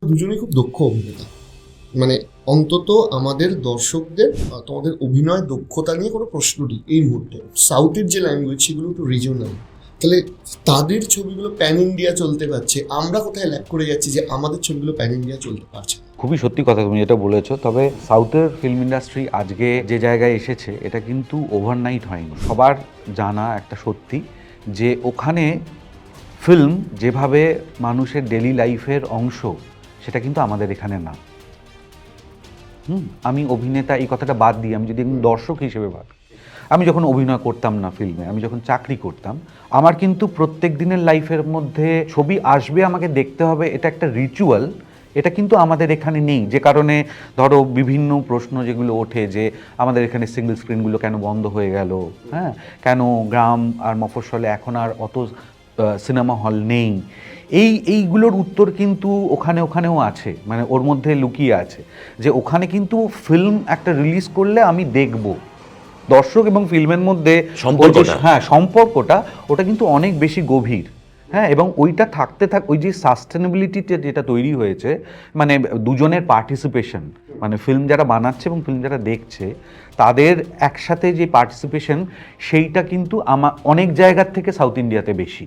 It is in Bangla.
দুজনেই খুব দক্ষ অভিনেতা। মানে অন্তত আমাদের দর্শকদের তোমাদের অভিনয় দক্ষতা নিয়ে কোনো প্রশ্ন নেই এই মুহূর্তে। সাউথের যে ল্যাঙ্গুয়েজ সেগুলো একটু রিজনাল, তাহলে তাদের ছবিগুলো প্যান ইন্ডিয়া চলতে পারছে, আমরা কোথায় ল্যাক করে যাচ্ছি যে আমাদের ছবিগুলো প্যান ইন্ডিয়া চলতে পারছে না? খুবই সত্যি কথা তুমি যেটা বলেছো, তবে সাউথের ফিল্ম ইন্ডাস্ট্রি আজকে যে জায়গায় এসেছে এটা কিন্তু ওভারনাইট হয়নি। সবার জানা একটা সত্যি যে ওখানে ফিল্ম যেভাবে মানুষের ডেলি লাইফের অংশ, সেটা কিন্তু আমাদের এখানে না। আমি অভিনেতা এই কথাটা বাদ দিই, আমি যদি একজন দর্শক হিসেবে ভাবি, আমি যখন অভিনয় করতাম না ফিল্মে, আমি যখন চাকরি করতাম, আমার কিন্তু প্রত্যেক দিনের লাইফের মধ্যে ছবি আসবে, আমাকে দেখতে হবে, এটা একটা রিচুয়াল। এটা কিন্তু আমাদের এখানে নেই, যে কারণে ধরো বিভিন্ন প্রশ্ন যেগুলো ওঠে যে আমাদের এখানে সিঙ্গেল স্ক্রিনগুলো কেন বন্ধ হয়ে গেল, হ্যাঁ, কেন গ্রাম আর মফস্বলে এখন আর অত সিনেমা হল নেই। এইগুলোর উত্তর কিন্তু ওখানেও আছে, মানে ওর মধ্যে লুকিয়ে আছে যে ওখানে কিন্তু ফিল্ম একটা রিলিজ করলে আমি দেখব। দর্শক এবং ফিল্মের মধ্যে সম্পর্কটা ওটা কিন্তু অনেক বেশি গভীর। হ্যাঁ, এবং ওইটা থাকতে ওই যে সাস্টেনেবিলিটিটা যেটা তৈরি হয়েছে, মানে দুজনের পার্টিসিপেশন, মানে ফিল্ম যারা বানাচ্ছে এবং ফিল্ম যারা দেখছে তাদের একসাথে যে পার্টিসিপেশন, সেইটা কিন্তু অনেক জায়গার থেকে সাউথ ইন্ডিয়াতে বেশি।